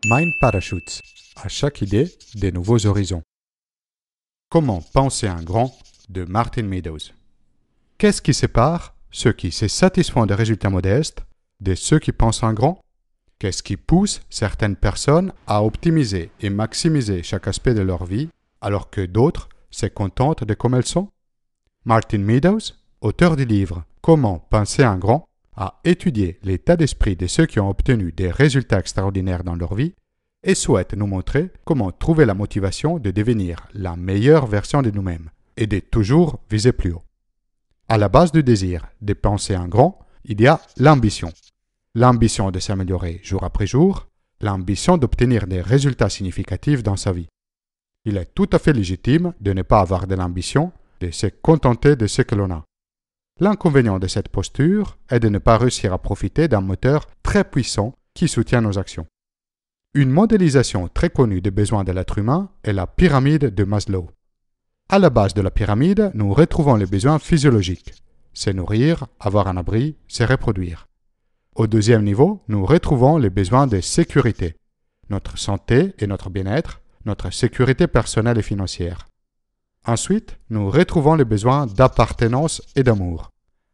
Mind Parachutes. À chaque idée, des nouveaux horizons. Comment penser en grand de Martin Meadows. Qu'est-ce qui sépare ceux qui se satisfont des résultats modestes de ceux qui pensent en grand? Qu'est-ce qui pousse certaines personnes à optimiser et maximiser chaque aspect de leur vie alors que d'autres se contentent de comme elles sont? Martin Meadows, auteur du livre Comment penser en grand, a étudié l'état d'esprit de ceux qui ont obtenu des résultats extraordinaires dans leur vie et souhaite nous montrer comment trouver la motivation de devenir la meilleure version de nous-mêmes et de toujours viser plus haut. À la base du désir de penser en grand, il y a l'ambition. L'ambition de s'améliorer jour après jour, l'ambition d'obtenir des résultats significatifs dans sa vie. Il est tout à fait légitime de ne pas avoir de l'ambition, de se contenter de ce que l'on a. L'inconvénient de cette posture est de ne pas réussir à profiter d'un moteur très puissant qui soutient nos actions. Une modélisation très connue des besoins de l'être humain est la pyramide de Maslow. À la base de la pyramide, nous retrouvons les besoins physiologiques: se nourrir, avoir un abri, se reproduire. Au deuxième niveau, nous retrouvons les besoins de sécurité, notre santé et notre bien-être, notre sécurité personnelle et financière. Ensuite, nous retrouvons les besoins d'appartenance et d'amour,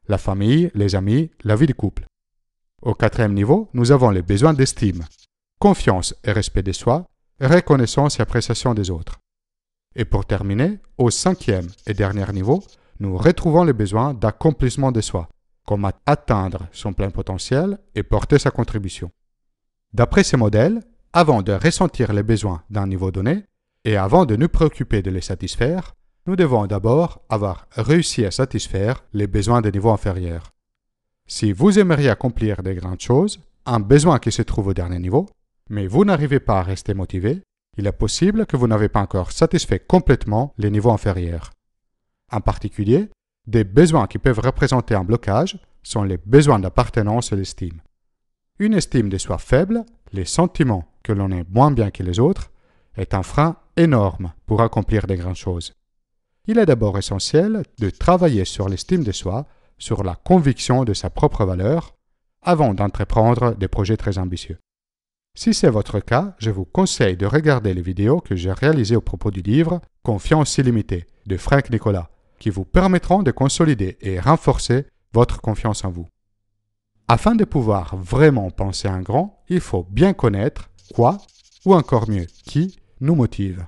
la famille, les amis, la vie de couple. Au quatrième niveau, nous avons les besoins d'estime, confiance et respect de soi, reconnaissance et appréciation des autres. Et pour terminer, au cinquième et dernier niveau, nous retrouvons les besoins d'accomplissement de soi, comme atteindre son plein potentiel et porter sa contribution. D'après ces modèles, avant de ressentir les besoins d'un niveau donné, et avant de nous préoccuper de les satisfaire, nous devons d'abord avoir réussi à satisfaire les besoins des niveaux inférieurs. Si vous aimeriez accomplir de grandes choses, un besoin qui se trouve au dernier niveau, mais vous n'arrivez pas à rester motivé, il est possible que vous n'avez pas encore satisfait complètement les niveaux inférieurs. En particulier, des besoins qui peuvent représenter un blocage sont les besoins d'appartenance et d'estime. Une estime de soi faible, les sentiments que l'on est moins bien que les autres, est un frein énorme pour accomplir de grandes choses. Il est d'abord essentiel de travailler sur l'estime de soi, sur la conviction de sa propre valeur, avant d'entreprendre des projets très ambitieux. Si c'est votre cas, je vous conseille de regarder les vidéos que j'ai réalisées au propos du livre Confiance illimitée de Frank Nicolas, qui vous permettront de consolider et renforcer votre confiance en vous. Afin de pouvoir vraiment penser en grand, il faut bien connaître quoi, ou encore mieux, qui nous motive.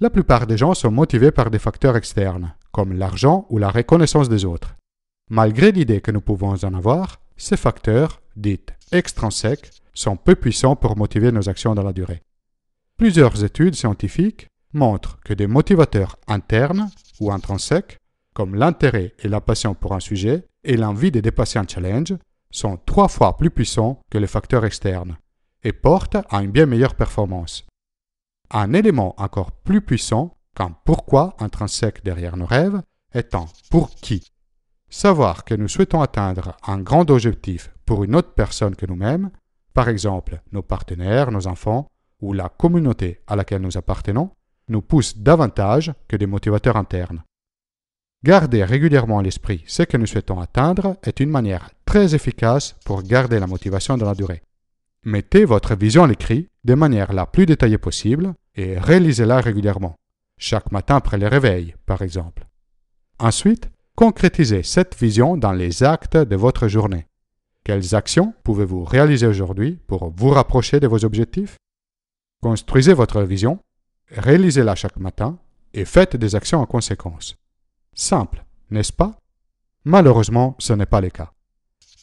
La plupart des gens sont motivés par des facteurs externes, comme l'argent ou la reconnaissance des autres. Malgré l'idée que nous pouvons en avoir, ces facteurs, dits extrinsèques, sont peu puissants pour motiver nos actions dans la durée. Plusieurs études scientifiques montrent que des motivateurs internes ou intrinsèques, comme l'intérêt et la passion pour un sujet et l'envie de dépasser un challenge, sont 3 fois plus puissants que les facteurs externes et portent à une bien meilleure performance. Un élément encore plus puissant qu'un pourquoi intrinsèque derrière nos rêves est un pour qui. Savoir que nous souhaitons atteindre un grand objectif pour une autre personne que nous-mêmes, par exemple nos partenaires, nos enfants ou la communauté à laquelle nous appartenons, nous pousse davantage que des motivateurs internes. Garder régulièrement à l'esprit ce que nous souhaitons atteindre est une manière très efficace pour garder la motivation dans la durée. Mettez votre vision à l'écrit de manière la plus détaillée possible et réalisez-la régulièrement, chaque matin après le réveil, par exemple. Ensuite, concrétisez cette vision dans les actes de votre journée. Quelles actions pouvez-vous réaliser aujourd'hui pour vous rapprocher de vos objectifs? Construisez votre vision, réalisez-la chaque matin et faites des actions en conséquence. Simple, n'est-ce pas? Malheureusement, ce n'est pas le cas.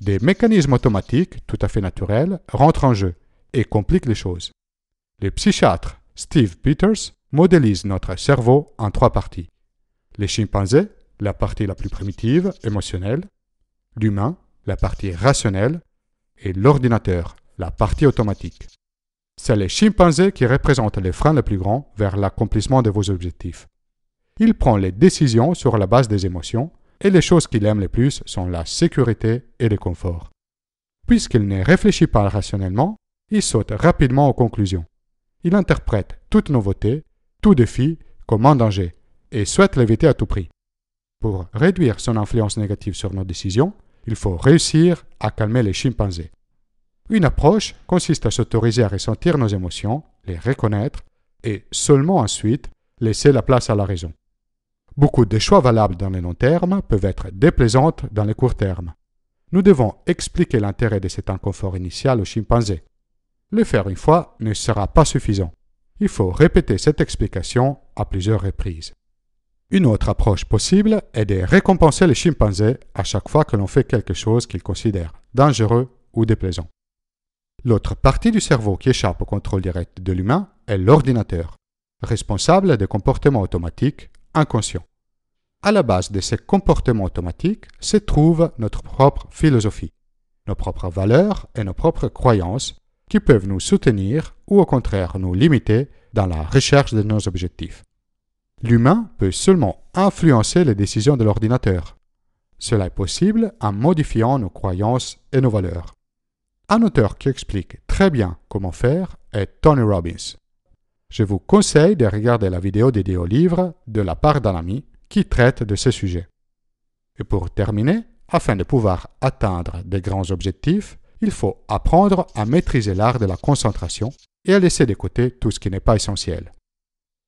Des mécanismes automatiques tout à fait naturels rentrent en jeu et compliquent les choses. Le psychiatre Steve Peters modélise notre cerveau en 3 parties. Les chimpanzés, la partie la plus primitive, émotionnelle, l'humain, la partie rationnelle, et l'ordinateur, la partie automatique. C'est les chimpanzés qui représentent les freins les plus grands vers l'accomplissement de vos objectifs. Il prend les décisions sur la base des émotions et les choses qu'il aime le plus sont la sécurité et le confort. Puisqu'il ne réfléchit pas rationnellement, il saute rapidement aux conclusions. Il interprète toute nouveauté, tout défi comme un danger et souhaite l'éviter à tout prix. Pour réduire son influence négative sur nos décisions, il faut réussir à calmer les chimpanzés. Une approche consiste à s'autoriser à ressentir nos émotions, les reconnaître et seulement ensuite laisser la place à la raison. Beaucoup de choix valables dans le long terme peuvent être déplaisantes dans le court terme. Nous devons expliquer l'intérêt de cet inconfort initial aux chimpanzés. Le faire une fois ne sera pas suffisant. Il faut répéter cette explication à plusieurs reprises. Une autre approche possible est de récompenser les chimpanzés à chaque fois que l'on fait quelque chose qu'ils considèrent dangereux ou déplaisant. L'autre partie du cerveau qui échappe au contrôle direct de l'humain est l'ordinateur, responsable des comportements automatiques inconscients. À la base de ces comportements automatiques se trouve notre propre philosophie, nos propres valeurs et nos propres croyances qui peuvent nous soutenir ou au contraire nous limiter dans la recherche de nos objectifs. L'humain peut seulement influencer les décisions de l'ordinateur. Cela est possible en modifiant nos croyances et nos valeurs. Un auteur qui explique très bien comment faire est Tony Robbins. Je vous conseille de regarder la vidéo dédiée au livre de la part d'un ami qui traite de ce sujet. Et pour terminer, afin de pouvoir atteindre de grands objectifs, il faut apprendre à maîtriser l'art de la concentration et à laisser de côté tout ce qui n'est pas essentiel.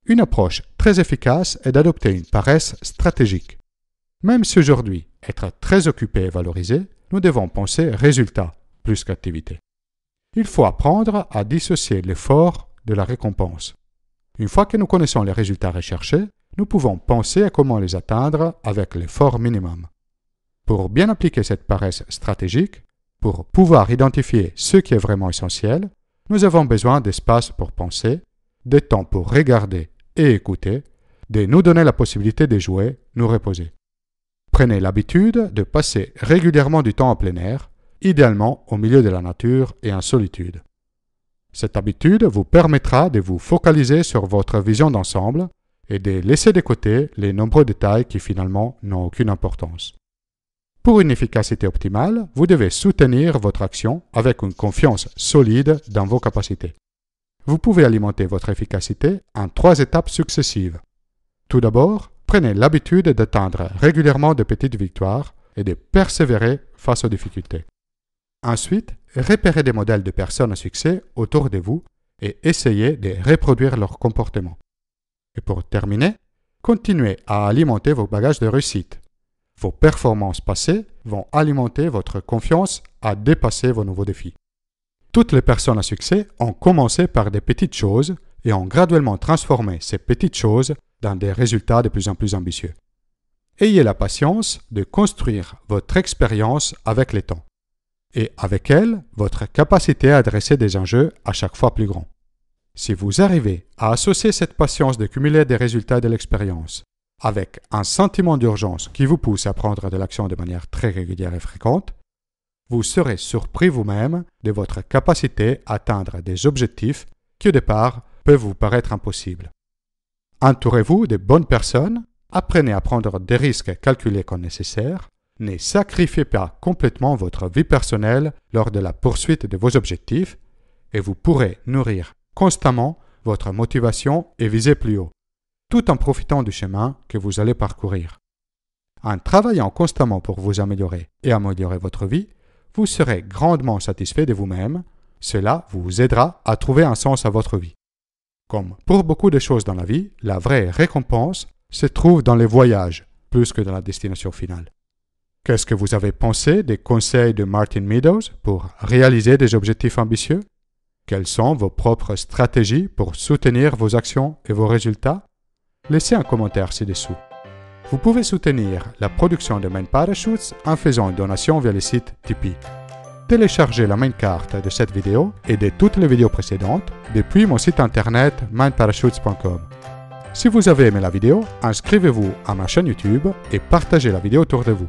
Une approche très efficace est d'adopter une paresse stratégique. Même si aujourd'hui, être très occupé est valorisé, nous devons penser résultat plus qu'activité. Il faut apprendre à dissocier l'effort de la récompense. Une fois que nous connaissons les résultats recherchés, nous pouvons penser à comment les atteindre avec l'effort minimum. Pour bien appliquer cette paresse stratégique, pour pouvoir identifier ce qui est vraiment essentiel, nous avons besoin d'espace pour penser, de temps pour regarder et écouter, de nous donner la possibilité de jouer, nous reposer. Prenez l'habitude de passer régulièrement du temps en plein air, idéalement au milieu de la nature et en solitude. Cette habitude vous permettra de vous focaliser sur votre vision d'ensemble et de laisser de côté les nombreux détails qui finalement n'ont aucune importance. Pour une efficacité optimale, vous devez soutenir votre action avec une confiance solide dans vos capacités. Vous pouvez alimenter votre efficacité en 3 étapes successives. Tout d'abord, prenez l'habitude d'atteindre régulièrement de petites victoires et de persévérer face aux difficultés. Ensuite, repérez des modèles de personnes à succès autour de vous et essayez de reproduire leur comportement. Et pour terminer, continuez à alimenter vos bagages de réussite. Vos performances passées vont alimenter votre confiance à dépasser vos nouveaux défis. Toutes les personnes à succès ont commencé par des petites choses et ont graduellement transformé ces petites choses dans des résultats de plus en plus ambitieux. Ayez la patience de construire votre expérience avec le temps. Et avec elle, votre capacité à adresser des enjeux à chaque fois plus grands. Si vous arrivez à associer cette patience de cumuler des résultats de l'expérience avec un sentiment d'urgence qui vous pousse à prendre de l'action de manière très régulière et fréquente, vous serez surpris vous-même de votre capacité à atteindre des objectifs qui au départ peuvent vous paraître impossibles. Entourez-vous de bonnes personnes, apprenez à prendre des risques calculés quand nécessaire, ne sacrifiez pas complètement votre vie personnelle lors de la poursuite de vos objectifs et vous pourrez nourrir constamment votre motivation et viser plus haut, tout en profitant du chemin que vous allez parcourir. En travaillant constamment pour vous améliorer et améliorer votre vie, vous serez grandement satisfait de vous-même. Cela vous aidera à trouver un sens à votre vie. Comme pour beaucoup de choses dans la vie, la vraie récompense se trouve dans les voyages plus que dans la destination finale. Qu'est-ce que vous avez pensé des conseils de Martin Meadows pour réaliser des objectifs ambitieux? Quelles sont vos propres stratégies pour soutenir vos actions et vos résultats? Laissez un commentaire ci-dessous. Vous pouvez soutenir la production de Mind Parachutes en faisant une donation via le site Tipeee. Téléchargez la main carte de cette vidéo et de toutes les vidéos précédentes depuis mon site internet mindparachutes.com. Si vous avez aimé la vidéo, inscrivez-vous à ma chaîne YouTube et partagez la vidéo autour de vous.